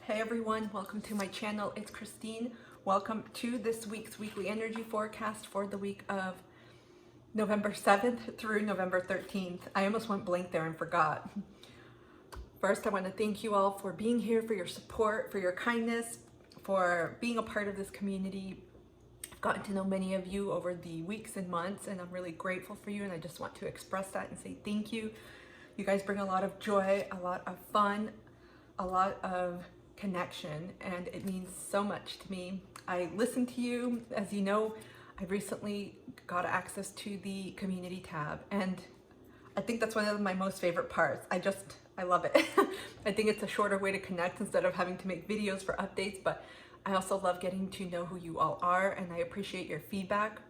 Hey everyone, welcome to my channel. It's Christine. Welcome to this week's weekly energy forecast for the week of November 7th through November 13th. I almost went blank there and forgot. First, I want to thank you all for being here, for your support, for your kindness, for being a part of this community. I've gotten to know many of you over the weeks and months, and I'm really grateful for you, and I just want to express that and say thank you. You guys bring a lot of joy, a lot of fun, a lot of connection, and it means so much to me. I listen to you. As you know, I recently got access to the community tab, and I think that's one of my most favorite parts. I love it. I think it's a shorter way to connect instead of having to make videos for updates, but I also love getting to know who you all are, and I appreciate your feedback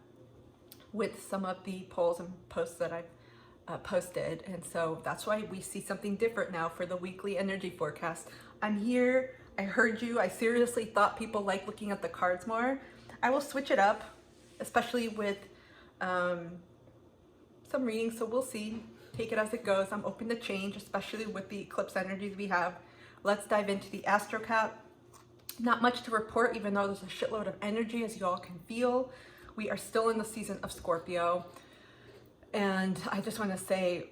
with some of the polls and posts that I've posted, and so that's why we see something different now for the weekly energy forecast. I'm here. I heard you. I seriously thought people like looking at the cards more. I will switch it up, especially with some readings, so we'll see. Take it as it goes. I'm open to change, especially with the eclipse energies we have. Let's dive into the Astrocap. Not much to report, even though there's a shitload of energy, as you all can feel. We are still in the season of Scorpio. And I just want to say,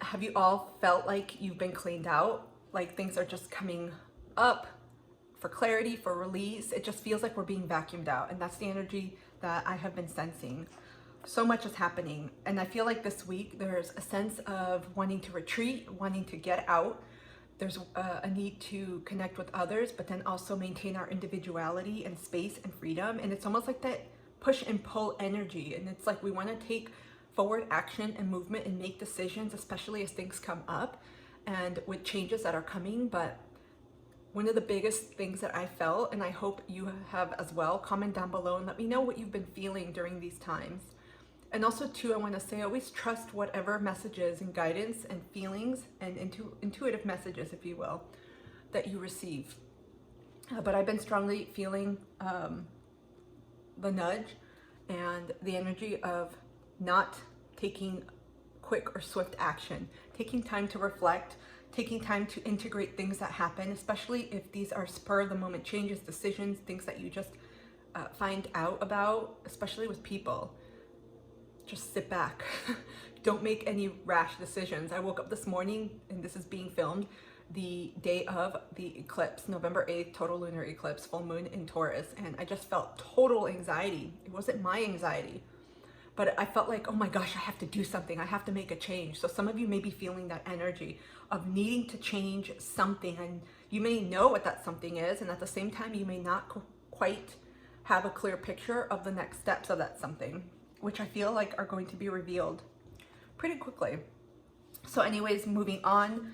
have you all felt like you've been cleaned out? Like things are just coming up for clarity, for release. It just feels like we're being vacuumed out. And that's the energy that I have been sensing. So much is happening. And I feel like this week there's a sense of wanting to retreat, wanting to get out. There's a need to connect with others, but then also maintain our individuality and space and freedom. And it's almost like that push and pull energy. And it's like we want to take forward action and movement and make decisions, especially as things come up and with changes that are coming. But one of the biggest things that I felt, and I hope you have as well, comment down below and let me know what you've been feeling during these times. And also too, I want to say, always trust whatever messages and guidance and feelings and intuitive messages, if you will, that you receive. But I've been strongly feeling the nudge and the energy of not taking quick or swift action, taking time to reflect, taking time to integrate things that happen, especially if these are spur of the moment changes, decisions, things that you just find out about, especially with people. Just sit back. Don't make any rash decisions. I woke up this morning, and this is being filmed, the day of the eclipse, November 8th, total lunar eclipse, full moon in Taurus, and I just felt total anxiety. It wasn't my anxiety, but I felt like, oh my gosh, I have to do something. I have to make a change. So some of you may be feeling that energy of needing to change something, and you may know what that something is, and at the same time, you may not quite have a clear picture of the next steps of that something, which I feel like are going to be revealed pretty quickly. So anyways, moving on,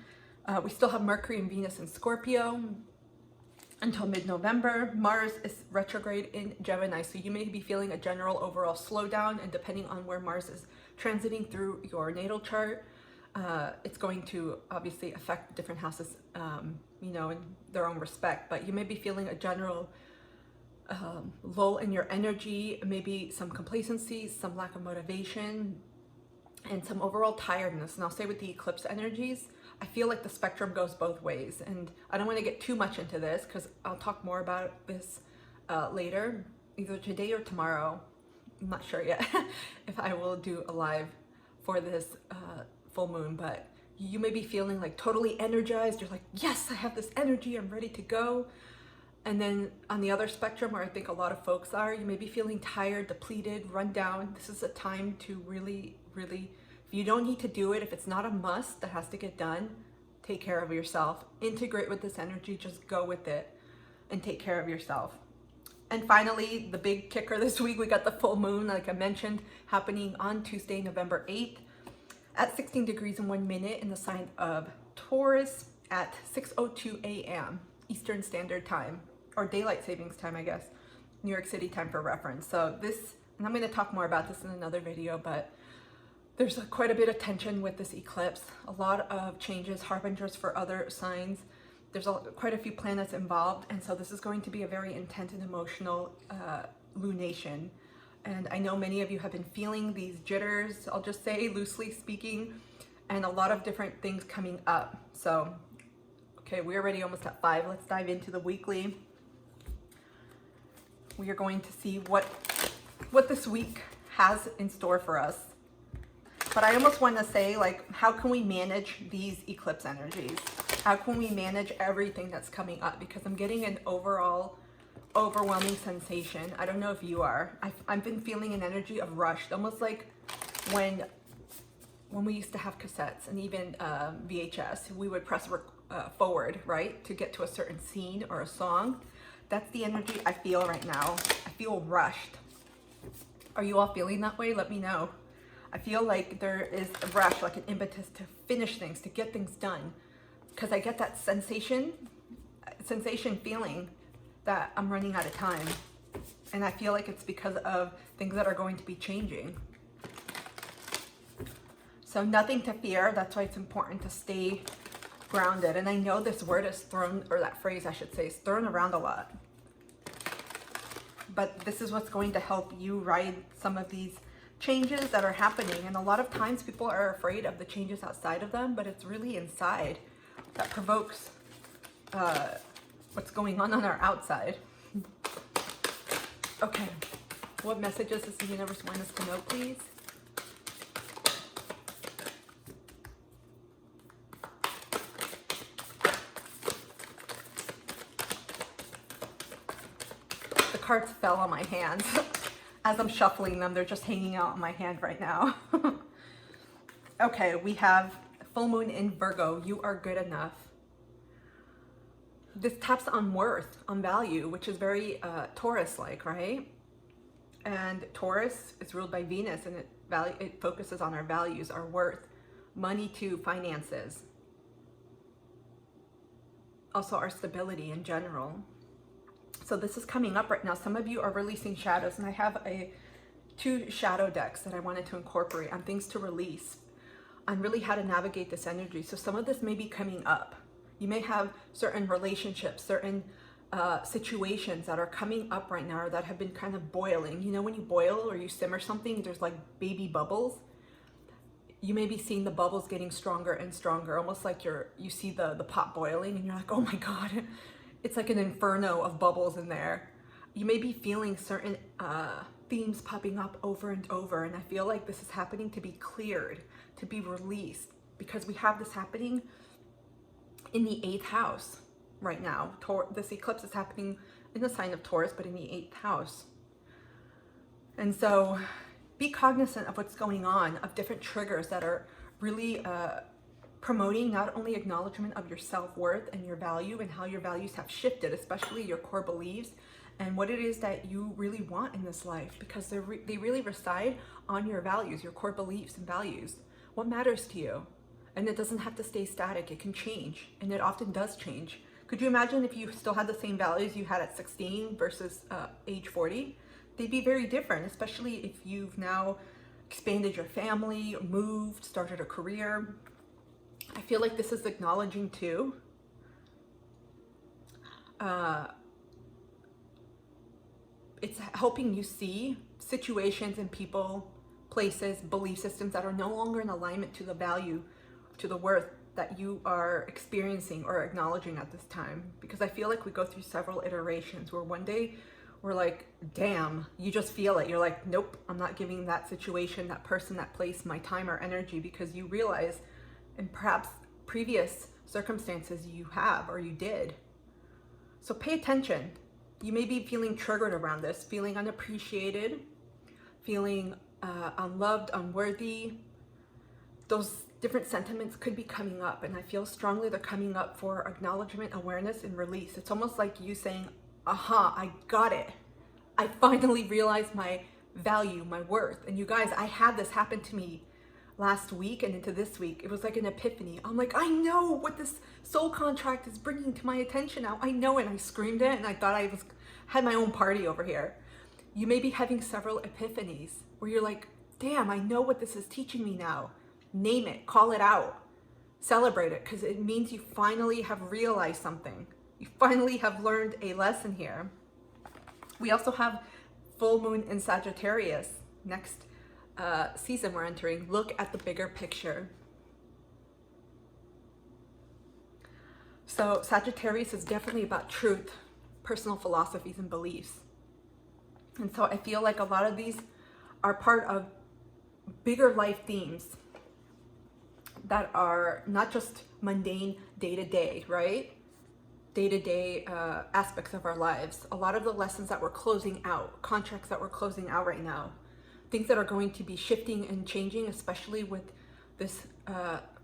we still have Mercury and Venus in Scorpio until mid-November. Mars is retrograde in Gemini, so you may be feeling a general overall slowdown, and depending on where Mars is transiting through your natal chart, it's going to obviously affect different houses, you know, in their own respect, but you may be feeling a general lull in your energy, maybe some complacency, some lack of motivation, and some overall tiredness. And I'll say with the eclipse energies, I feel like the spectrum goes both ways, and I don't want to get too much into this because I'll talk more about this later, either today or tomorrow. I'm not sure yet if I will do a live for this full moon, but you may be feeling like totally energized. You're like, yes, I have this energy, I'm ready to go. And then on the other spectrum, where I think a lot of folks are, you may be feeling tired, depleted, run down. This is a time to really, if you don't need to do it, if it's not a must that has to get done, take care of yourself. Integrate with this energy, just go with it and take care of yourself. And finally, the big kicker this week, we got the full moon, like I mentioned, happening on Tuesday, November 8th at 16 degrees and 1 minute in the sign of Taurus at 6:02 a.m. Eastern Standard Time, or daylight savings time, I guess, New York City time for reference. So this, and I'm going to talk more about this in another video, but there's quite a bit of tension with this eclipse, a lot of changes, harbingers for other signs. There's quite a few planets involved, and so this is going to be a very intense and emotional lunation. And I know many of you have been feeling these jitters, I'll just say, loosely speaking, and a lot of different things coming up. So Okay, we're already almost at 5. Let's dive into the weekly. We are going to see what this week has in store for us. But I almost want to say, like, how can we manage these eclipse energies? How can we manage everything that's coming up? Because I'm getting an overall overwhelming sensation. I don't know if you are. I've been feeling an energy of rush, almost like when we used to have cassettes and even VHS, we would press forward, right, to get to a certain scene or a song. That's the energy I feel right now. I feel rushed. Are you all feeling that way? Let me know. I feel like there is a rush, like an impetus to finish things, to get things done. Because I get that sensation feeling that I'm running out of time. And I feel like it's because of things that are going to be changing. So nothing to fear. That's why it's important to stay grounded. And I know this word is thrown, or that phrase I should say, is thrown around a lot. But this is what's going to help you ride some of these changes that are happening. And a lot of times people are afraid of the changes outside of them, but it's really inside that provokes what's going on our outside. Okay, what messages does the universe want us to know, please? The cards fell on my hands. As I'm shuffling them, they're just hanging out on my hand right now. Okay, we have full moon in Virgo. You are good enough. This taps on worth, on value, which is very Taurus-like, right? And Taurus is ruled by Venus, and it focuses on our values, our worth, money to finances. Also our stability in general. So this is coming up right now. Some of you are releasing shadows, and I have two shadow decks that I wanted to incorporate on things to release, on really how to navigate this energy. So some of this may be coming up. You may have certain relationships, certain situations that are coming up right now, or that have been kind of boiling. You know, when you boil or you simmer something, there's like baby bubbles. You may be seeing the bubbles getting stronger and stronger, almost like you see the pot boiling, and you're like, oh my God. It's like an inferno of bubbles in there. You may be feeling certain themes popping up over and over, and I feel like this is happening to be cleared, to be released, because we have this happening in the 8th house right now. This eclipse is happening in the sign of Taurus, but in the 8th house. And so be cognizant of what's going on, of different triggers that are really promoting not only acknowledgement of your self-worth and your value and how your values have shifted, especially your core beliefs and what it is that you really want in this life, because they really reside on your values, your core beliefs and values. What matters to you? And it doesn't have to stay static. It can change, and it often does change. Could you imagine if you still had the same values you had at 16 versus age 40? They'd be very different, especially if you've now expanded your family, moved, started a career. I feel like this is acknowledging too. It's helping you see situations and people, places, belief systems that are no longer in alignment to the value, to the worth that you are experiencing or acknowledging at this time. Because I feel like we go through several iterations where one day we're like, damn, you just feel it. You're like, nope, I'm not giving that situation, that person, that place my time or energy, because you realize in perhaps previous circumstances you have or you did. So pay attention. You may be feeling triggered around this, feeling unappreciated, feeling unloved, unworthy. Those different sentiments could be coming up, and I feel strongly they're coming up for acknowledgement, awareness, and release. It's almost like you saying, aha, I got it. I finally realized my value, my worth. And you guys, I had this happen to me last week and into this week. It was like an epiphany. I'm like, I know what this soul contract is bringing to my attention now. I know it. And I screamed it, and I thought I had my own party over here. You may be having several epiphanies where you're like, damn, I know what this is teaching me now. Name it, call it out, celebrate it, because it means you finally have realized something. You finally have learned a lesson here. We also have full moon in Sagittarius. Next season we're entering. Look at the bigger picture. So Sagittarius is definitely about truth, personal philosophies and beliefs. And so I feel like a lot of these are part of bigger life themes that are not just mundane day-to-day, right? Day-to-day aspects of our lives. A lot of the lessons that we're closing out, contracts that we're closing out right now, things that are going to be shifting and changing, especially with this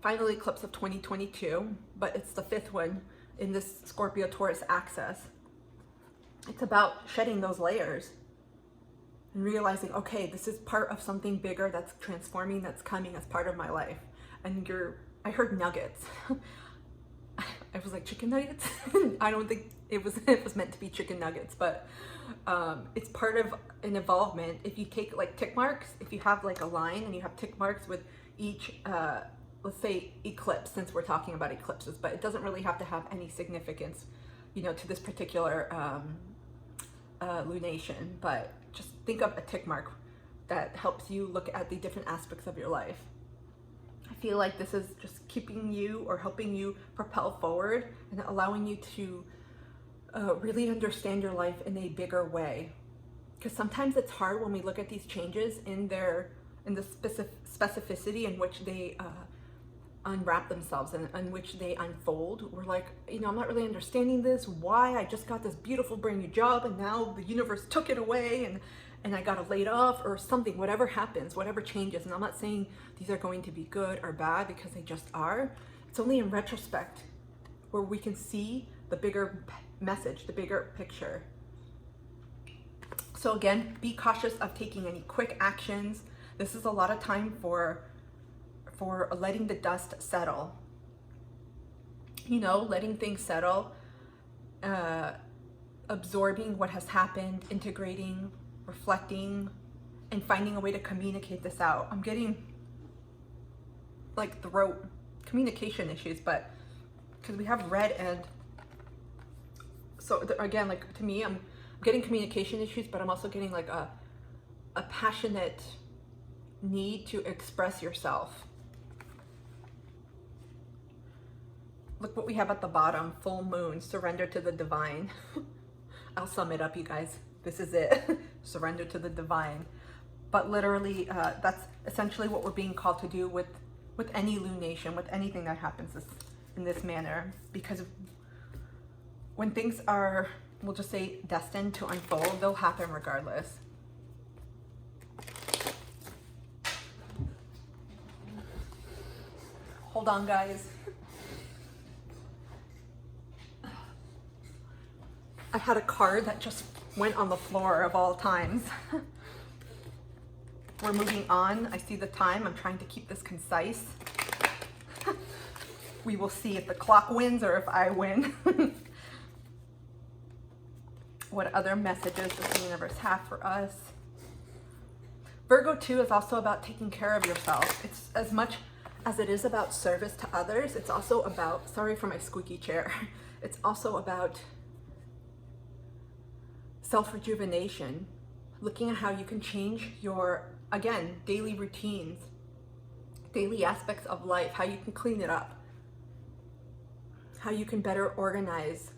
final eclipse of 2022, but it's the 5th one in this Scorpio Taurus axis. It's about shedding those layers and realizing, okay, this is part of something bigger that's transforming, that's coming as part of my life. And I heard nuggets. I was like, chicken nuggets? I don't think it was meant to be chicken nuggets, but it's part of an involvement. If you take like tick marks, if you have like a line and you have tick marks with each, let's say eclipse, since we're talking about eclipses, but it doesn't really have to have any significance, you know, to this particular lunation, but just think of a tick mark that helps you look at the different aspects of your life. I feel like this is just keeping you or helping you propel forward and allowing you to really understand your life in a bigger way. Because sometimes it's hard when we look at these changes in the specificity in which they unwrap themselves and in which they unfold. We're like, you know, I'm not really understanding this. Why? I just got this beautiful brand new job and now the universe took it away and I got laid off or something, whatever happens, whatever changes. And I'm not saying these are going to be good or bad because they just are. It's only in retrospect where we can see the bigger message, the bigger picture. So again, be cautious of taking any quick actions. This is a lot of time for letting the dust settle. You know, letting things settle, absorbing what has happened, integrating, reflecting, and finding a way to communicate this out. I'm getting like throat communication issues, but because we have red, and so again, like to me, I'm getting communication issues, but I'm also getting like a passionate need to express yourself. Look what we have at the bottom, full moon, surrender to the divine. I'll sum it up, you guys. This is it. Surrender to the divine. But literally, that's essentially what we're being called to do with any lunation, with anything that happens in this manner. Because when things are, we'll just say, destined to unfold, they'll happen regardless. Hold on, guys. I had a card that just went on the floor of all times. We're moving on. I see the time. I'm trying to keep this concise. We will see if the clock wins or if I win. What other messages does the universe have for us? Virgo 2 is also about taking care of yourself. It's as much as it is about service to others. It's also about, sorry for my squeaky chair. It's also about self-rejuvenation, looking at how you can change your, again, daily routines, daily aspects of life, how you can clean it up, how you can better organize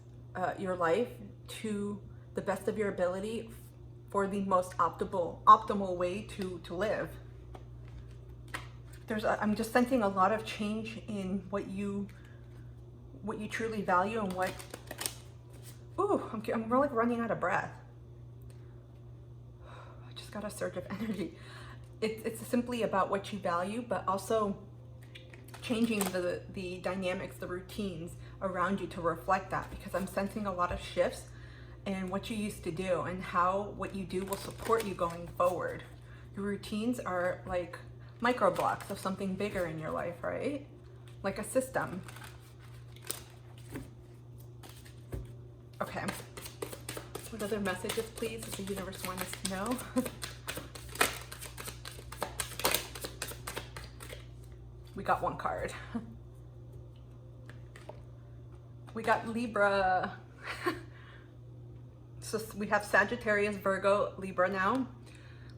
your life to the best of your ability for the most optimal way to live. I'm just sensing a lot of change in what you truly value and what. Ooh, I'm really running out of breath. I just got a surge of energy. It's simply about what you value, but also changing the dynamics, the routines around you to reflect that, because I'm sensing a lot of shifts in what you used to do and how what you do will support you going forward. Your routines are like micro blocks of something bigger in your life, right? Like a system. Okay. What other messages, please, does the universe want us to know? We got one card. We got Libra. So we have Sagittarius, Virgo, Libra now.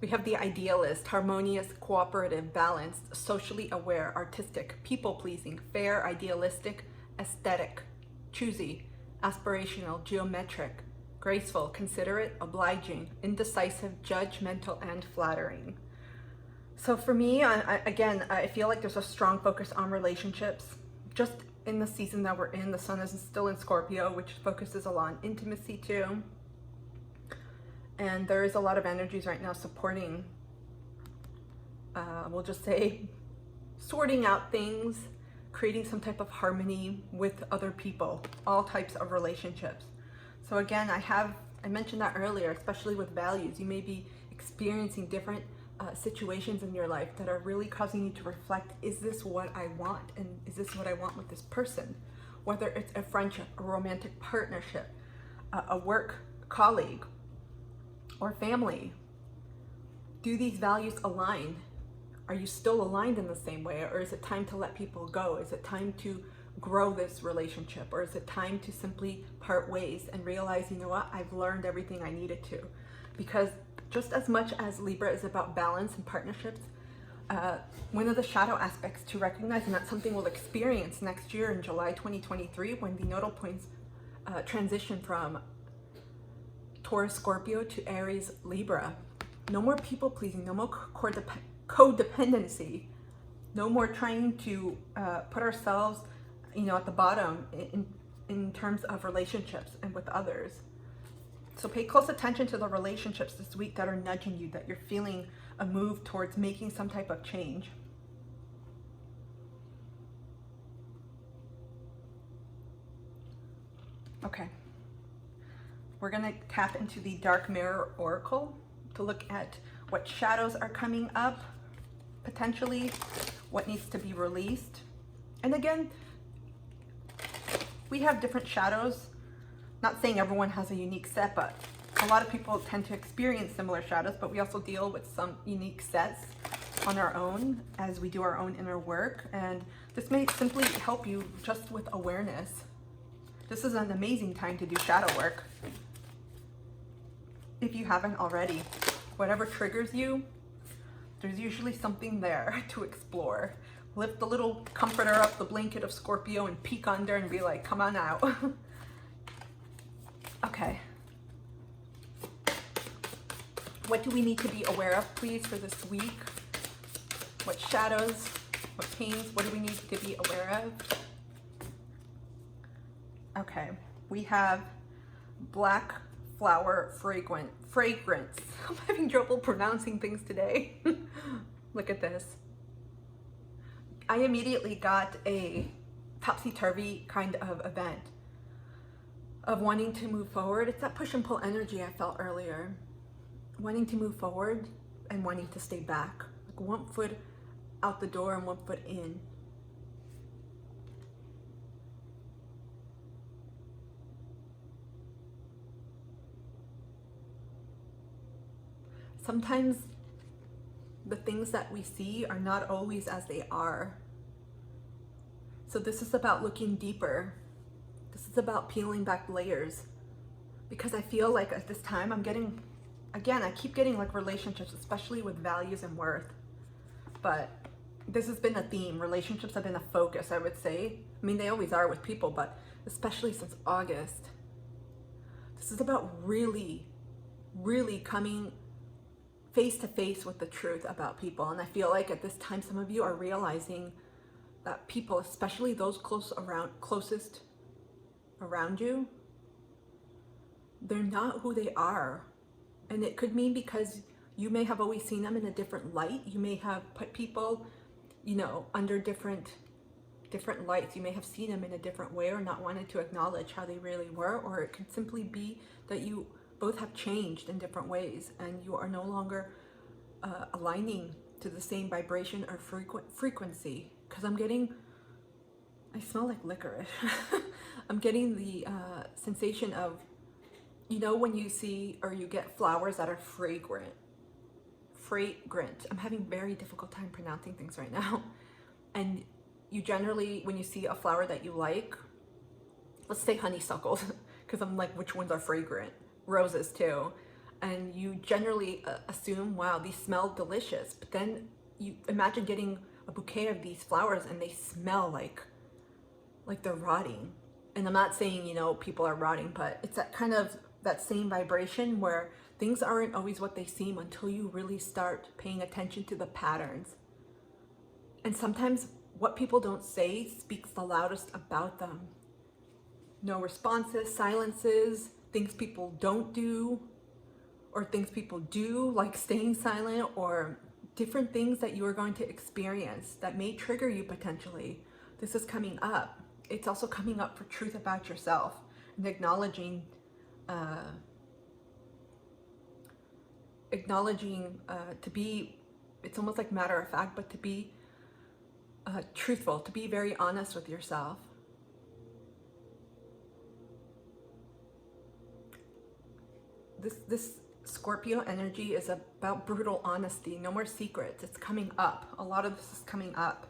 We have the idealist, harmonious, cooperative, balanced, socially aware, artistic, people-pleasing, fair, idealistic, aesthetic, choosy, aspirational, geometric, graceful, considerate, obliging, indecisive, judgmental, and flattering. So for me, I feel like there's a strong focus on relationships. Just in the season that we're in, the sun is still in Scorpio, which focuses a lot on intimacy too. And there is a lot of energies right now supporting, we'll just say, sorting out things, creating some type of harmony with other people, all types of relationships. So again, I mentioned that earlier, especially with values. You may be experiencing different situations in your life that are really causing you to reflect, is this what I want? And is this what I want with this person? Whether it's a friendship, a romantic partnership, a work colleague, or family. Do these values align? Are you still aligned in the same way? Or is it time to let people go? Is it time to grow this relationship? Or is it time to simply part ways and realize, you know what, I've learned everything I needed to? Because just as much as Libra is about balance and partnerships, one of the shadow aspects to recognize, and that's something we'll experience next year in July 2023, when the nodal points transition from Taurus Scorpio to Aries Libra. No more people pleasing, no more codependency, no more trying to put ourselves, at the bottom in terms of relationships and with others. So pay close attention to the relationships this week that are nudging you, that you're feeling a move towards making some type of change. Okay. We're going to tap into the Dark Mirror Oracle to look at what shadows are coming up, potentially, what needs to be released. And again, we have different shadows. Not saying everyone has a unique set, but a lot of people tend to experience similar shadows, but we also deal with some unique sets on our own as we do our own inner work. And this may simply help you just with awareness. This is an amazing time to do shadow work. If you haven't already, whatever triggers you, there's usually something there to explore. Lift the little comforter up, the blanket of Scorpio, and peek under and be like, come on out. Okay. What do we need to be aware of, please, for this week? What shadows, what pains, what do we need to be aware of? Okay, we have black flower fragrance. I'm having trouble pronouncing things today. Look at this. I immediately got a topsy-turvy kind of event of wanting to move forward. It's that push and pull energy I felt earlier. Wanting to move forward and wanting to stay back. Like one foot out the door and one foot in. Sometimes the things that we see are not always as they are. So this is about looking deeper. This is about peeling back layers. Because I feel like at this time I'm getting, again, I keep getting like relationships, especially with values and worth. But this has been a theme. Relationships have been a focus, I would say. I mean, they always are with people, but especially since August. This is about really, really coming face to face with the truth about people. And I feel like at this time, some of you are realizing that people, especially those closest around you, they're not who they are. And it could mean because you may have always seen them in a different light. You may have put people, under different lights. You may have seen them in a different way or not wanted to acknowledge how they really were. Or it could simply be that you both have changed in different ways and you are no longer aligning to the same vibration or frequency. Because I smell like licorice. I'm getting the sensation of, when you see or you get flowers that are fragrant. I'm having very difficult time pronouncing things right now. And you generally, when you see a flower that you like, let's say honeysuckles, because I'm like, which ones are fragrant? Roses too. And you generally assume, wow, these smell delicious. But then you imagine getting a bouquet of these flowers and they smell like they're rotting. And I'm not saying, you know, people are rotting, but it's that kind of that same vibration where things aren't always what they seem until you really start paying attention to the patterns. And sometimes what people don't say speaks the loudest about them. No responses, silences, things people don't do, or things people do, like staying silent, or different things that you are going to experience that may trigger you potentially. This is coming up. It's also coming up for truth about yourself and acknowledging to be, it's almost like matter of fact, but to be truthful, to be very honest with yourself. This Scorpio energy is about brutal honesty. No more secrets. It's coming up. A lot of this is coming up.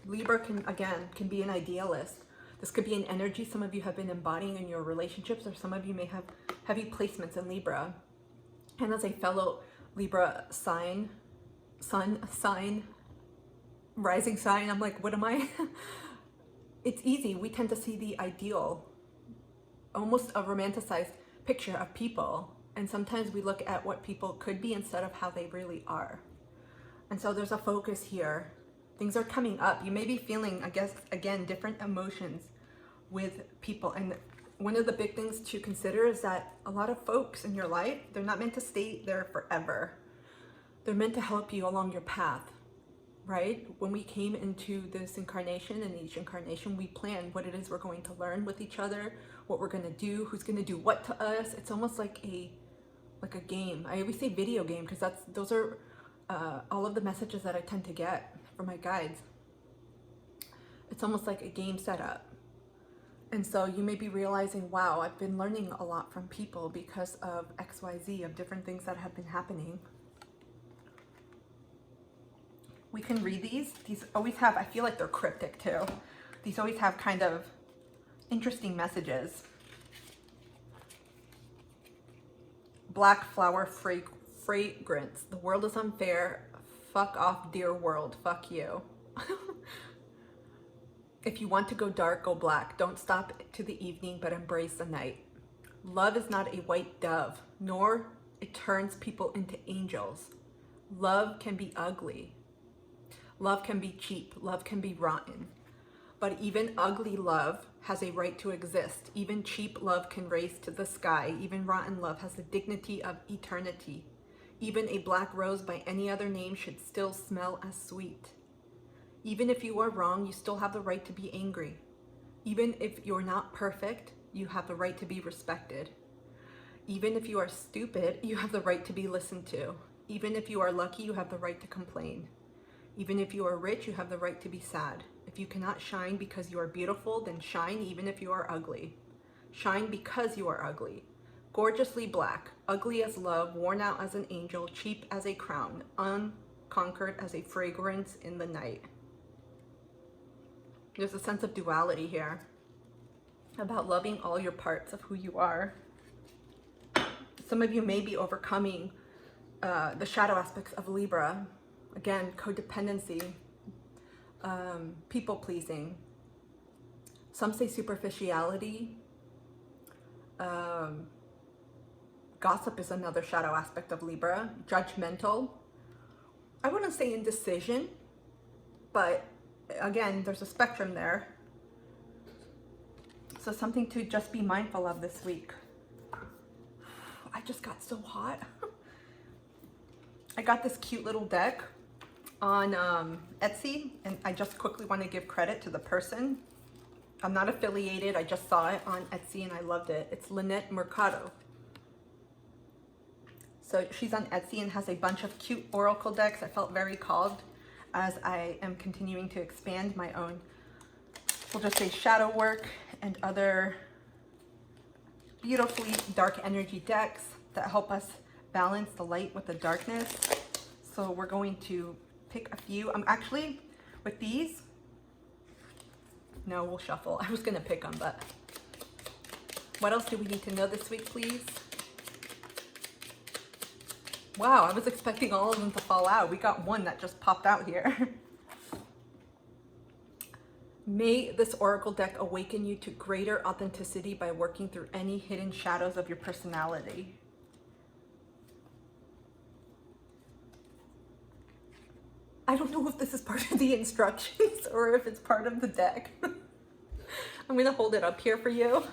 Libra can be an idealist. This could be an energy some of you have been embodying in your relationships, or some of you may have heavy placements in Libra. And as a fellow Libra sign, sun sign, rising sign, I'm like, what am I? It's easy. We tend to see the ideal, almost a romanticized picture of people. And sometimes we look at what people could be instead of how they really are. And so there's a focus here. Things are coming up. You may be feeling, I guess, again, different emotions with people. And one of the big things to consider is that a lot of folks in your life, they're not meant to stay there forever. They're meant to help you along your path, right? When we came into this incarnation, and each incarnation, we plan what it is we're going to learn with each other, what we're going to do, who's going to do what to us. It's almost like a game. I always say video game because those are all of the messages that I tend to get from my guides. It's almost like a game setup. And so you may be realizing, wow, I've been learning a lot from people because of XYZ, of different things that have been happening. We can read these. These always have, I feel like they're cryptic too. These always have kind of interesting messages. Black flower fragrance. The world is unfair. Fuck off, dear world. Fuck you. If you want to go dark, go black. Don't stop to the evening, but embrace the night. Love is not a white dove, nor it turns people into angels. Love can be ugly. Love can be cheap. Love can be rotten. But even ugly love has a right to exist. Even cheap love can raise to the sky. Even rotten love has the dignity of eternity. Even a black rose by any other name should still smell as sweet. Even if you are wrong, you still have the right to be angry. Even if you're not perfect, you have the right to be respected. Even if you are stupid, you have the right to be listened to. Even if you are lucky, you have the right to complain. Even if you are rich, you have the right to be sad. If you cannot shine because you are beautiful, then shine even if you are ugly. Shine because you are ugly. Gorgeously black, ugly as love, worn out as an angel, cheap as a crown, unconquered as a fragrance in the night. There's a sense of duality here about loving all your parts of who you are. Some of you may be overcoming the shadow aspects of Libra. Again, codependency, people pleasing. Some say superficiality. Gossip is another shadow aspect of Libra. Judgmental. I wouldn't say indecision, but again, there's a spectrum there. So something to just be mindful of this week. I just got so hot. I got this cute little deck on Etsy, and I just quickly want to give credit to the person. I'm not affiliated. I just saw it on Etsy and I loved it. It's Lynette Mercado. So she's on Etsy and has a bunch of cute oracle decks. I felt very called as I am continuing to expand my own, we'll just say, shadow work and other beautifully dark energy decks that help us balance the light with the darkness. So we're going to pick a few. I'm actually, with these, no, we'll shuffle. I was gonna pick them, but what else do we need to know this week, please? Wow, I was expecting all of them to fall out. We got one that just popped out here. May this oracle deck awaken you to greater authenticity by working through any hidden shadows of your personality. I don't know if this is part of the instructions or if it's part of the deck. I'm going to hold it up here for you.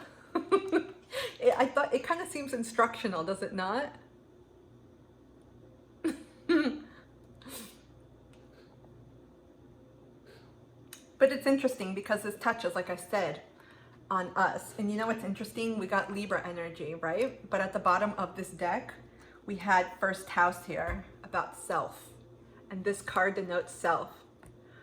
I thought it kind of seems instructional, does it not? But it's interesting because this touches, like I said, on us. And you know what's interesting? We got Libra energy, right? But at the bottom of this deck, we had first house here about self. And this card denotes self.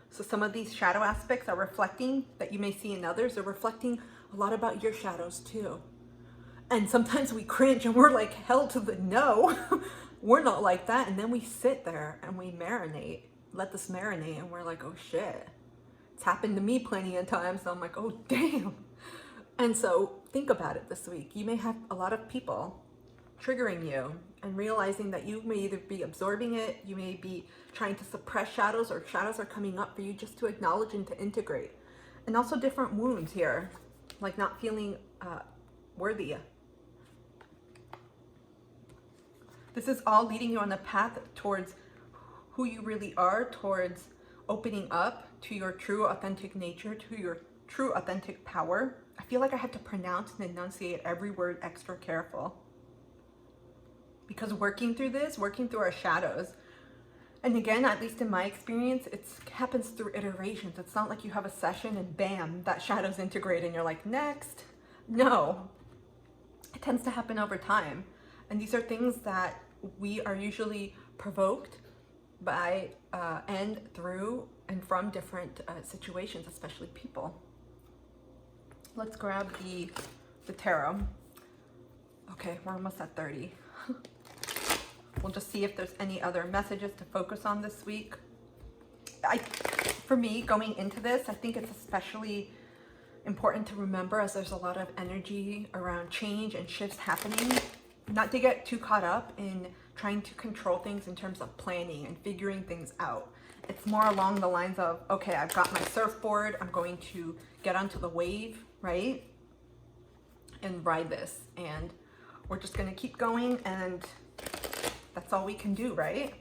So some of these shadow aspects are reflecting, that you may see in others, are reflecting a lot about your shadows too. And sometimes we cringe and we're like, hell to the no. We're not like that. And then we sit there and we marinate, let this marinate, and we're like, oh shit. It's happened to me plenty of times. And I'm like, oh damn. And so think about it this week. You may have a lot of people triggering you and realizing that you may either be absorbing it, you may be trying to suppress shadows, or shadows are coming up for you just to acknowledge and to integrate. And also different wounds here, like not feeling worthy. This is all leading you on the path towards who you really are, towards opening up to your true authentic nature, to your true authentic power. I feel like I have to pronounce and enunciate every word extra careful. Because working through this, working through our shadows, and again, at least in my experience, it happens through iterations. It's not like you have a session and bam, that shadow's integrated and you're like, next. No, it tends to happen over time. And these are things that we are usually provoked by and through and from different situations, especially people. Let's grab the tarot. Okay, we're almost at 30. We'll just see if there's any other messages to focus on this week. For me, going into this, I think it's especially important to remember, as there's a lot of energy around change and shifts happening, not to get too caught up in trying to control things in terms of planning and figuring things out. It's more along the lines of, okay, I've got my surfboard, I'm going to get onto the wave, right? And ride this. And we're just going to keep going, and that's all we can do, right?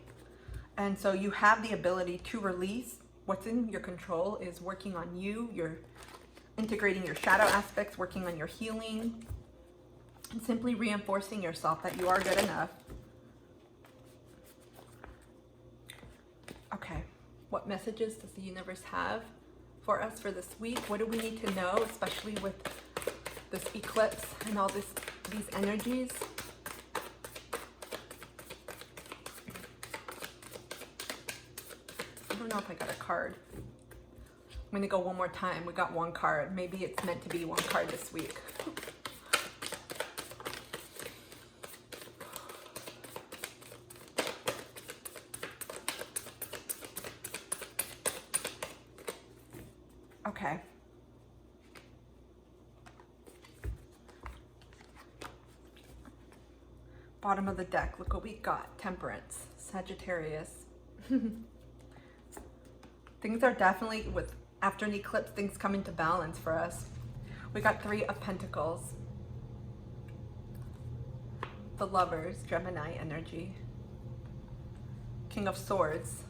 And so you have the ability to release. What's in your control is working on you, you're integrating your shadow aspects, working on your healing, and simply reinforcing yourself that you are good enough. Okay, what messages does the universe have for us for this week? What do we need to know, especially with this eclipse and all these energies? I don't know if I got a card. I'm gonna go one more time. We got one card. Maybe it's meant to be one card this week. Okay. Bottom of the deck, look what we got. Temperance, Sagittarius. Things are definitely, after an eclipse, things come into balance for us. We got 3 of Pentacles. The Lovers, Gemini energy. King of Swords,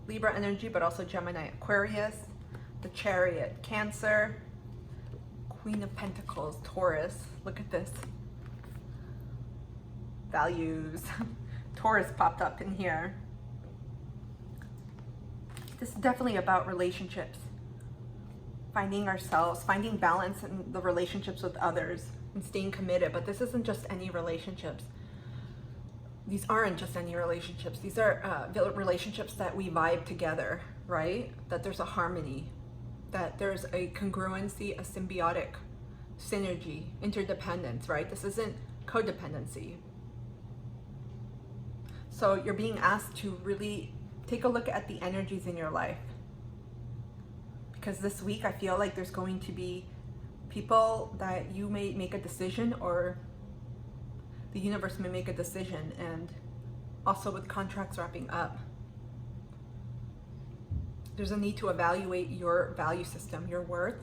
Libra energy, but also Gemini, Aquarius. The Chariot, Cancer. Queen of Pentacles, Taurus. Look at this. Values. Taurus popped up in here. This is definitely about relationships. Finding ourselves, finding balance in the relationships with others, and staying committed. But this isn't just any relationships. These aren't just any relationships. These are relationships that we vibe together, right? That there's a harmony, that there's a congruency, a symbiotic synergy, interdependence, right? This isn't codependency. So you're being asked to really take a look at the energies in your life. Because this week I feel like there's going to be people that you may make a decision, or the universe may make a decision, and also with contracts wrapping up. There's a need to evaluate your value system, your worth.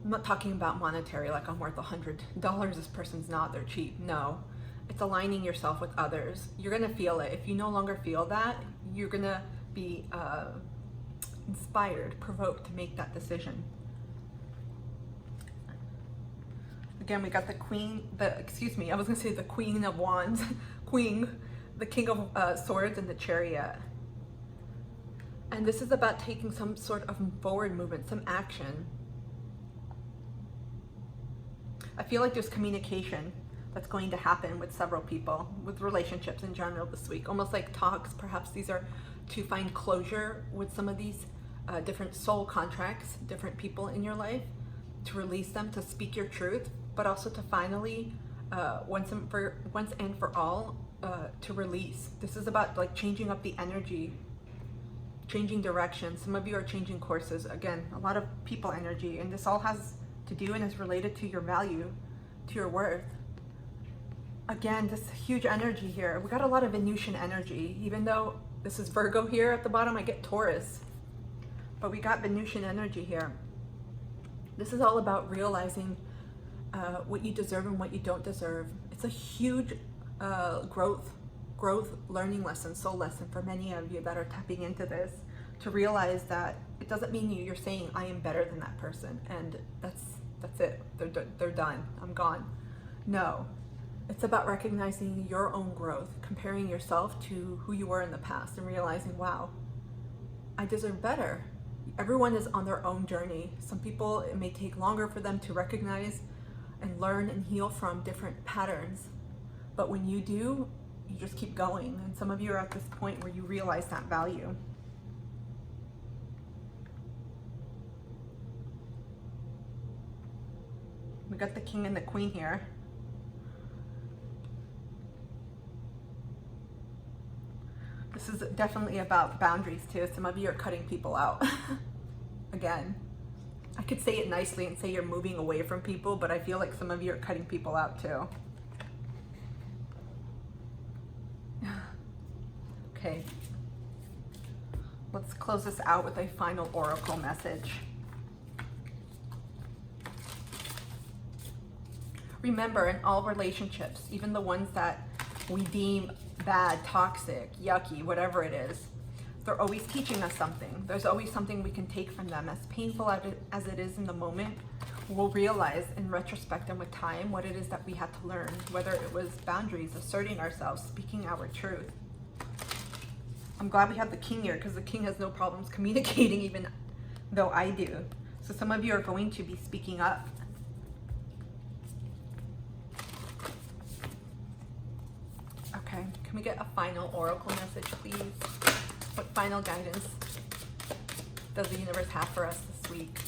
I'm not talking about monetary, like I'm worth $100. This person's not, they're cheap. No, it's aligning yourself with others. You're gonna feel it. If you no longer feel that, you're gonna be inspired, provoked to make that decision. Again, we got the queen, I was gonna say the queen of wands, the king of swords and the chariot. And this is about taking some sort of forward movement, some action. I feel like there's communication that's going to happen with several people, with relationships in general this week. Almost like talks, perhaps these are to find closure with some of these different soul contracts, different people in your life, to release them, to speak your truth, but also to finally, once and for all, to release. This is about like changing up the energy, changing direction. Some of you are changing courses. Again, a lot of people energy, and this all has to do and is related to your value, to your worth. Again, this huge energy here. We got a lot of Venusian energy. Even though this is Virgo here at the bottom, I get Taurus. But we got Venusian energy here. This is all about realizing what you deserve and what you don't deserve. It's a huge growth learning lesson, soul lesson for many of you that are tapping into this, to realize that it doesn't mean you're saying I am better than that person and that's it, they're done, I'm gone. No, it's about recognizing your own growth, comparing yourself to who you were in the past and realizing, wow, I deserve better. Everyone is on their own journey. Some people, it may take longer for them to recognize and learn and heal from different patterns, but when you do, you just keep going. And some of you are at this point where you realize that value. We got the king and the queen here. This is definitely about boundaries too. Some of you are cutting people out. Again, I could say it nicely and say you're moving away from people, but I feel like some of you are cutting people out too. Okay, let's close this out with a final oracle message. Remember, in all relationships, even the ones that we deem bad, toxic, yucky, whatever it is, they're always teaching us something. There's always something we can take from them. As painful as it is in the moment, we'll realize in retrospect and with time what it is that we had to learn, whether it was boundaries, asserting ourselves, speaking our truth. I'm glad we have the king here, because the king has no problems communicating, even though I do. So some of you are going to be speaking up. Okay, can we get a final oracle message, please? What final guidance does the universe have for us this week?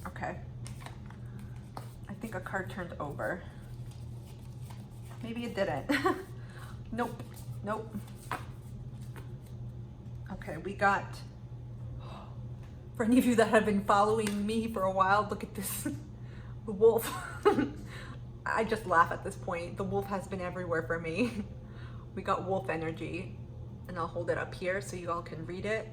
Okay. I think a card turned over. Maybe it didn't. Nope. Nope. Okay, we got, for any of you that have been following me for a while, look at this, the wolf. I just laugh at this point. The wolf has been everywhere for me. We got wolf energy, and I'll hold it up here so you all can read it.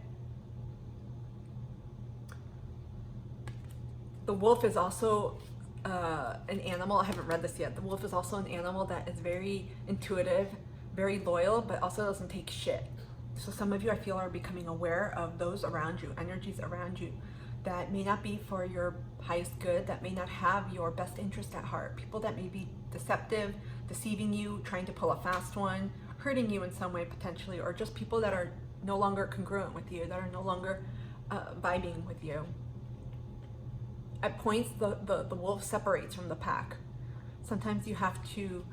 The wolf is also an animal. I haven't read this yet. The wolf is also an animal that is very intuitive, very loyal, but also doesn't take shit. So some of you, I feel, are becoming aware of those around you, energies around you that may not be for your highest good, that may not have your best interest at heart. People that may be deceptive, deceiving you, trying to pull a fast one, hurting you in some way potentially, or just people that are no longer congruent with you, that are no longer vibing with you. At points, the wolf separates from the pack. Sometimes you have to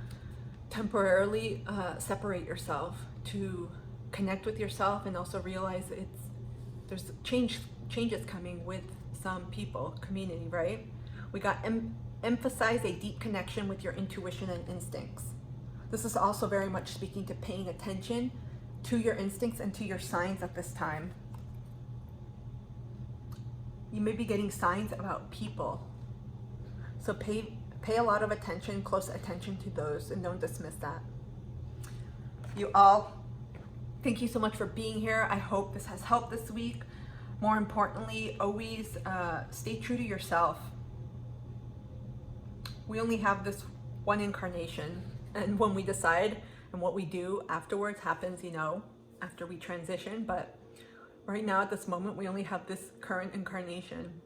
temporarily separate yourself to connect with yourself, and also realize there's changes coming with some people, community, right? We got emphasize a deep connection with your intuition and instincts. This is also very much speaking to paying attention to your instincts and to your signs at this time. You may be getting signs about people, so pay a lot of attention, close attention to those, and don't dismiss that. You all Thank you so much for being here. I hope this has helped this week. More importantly, always stay true to yourself. We only have this one incarnation, and when we decide and what we do afterwards happens, you know, after we transition. But right now at this moment, we only have this current incarnation.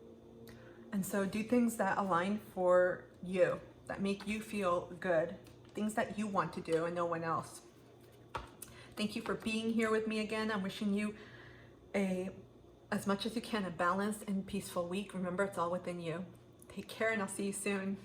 And so do things that align for you, that make you feel good, things that you want to do and no one else. Thank you for being here with me again. I'm wishing you as much as you can, a balanced and peaceful week. Remember, it's all within you. Take care, and I'll see you soon.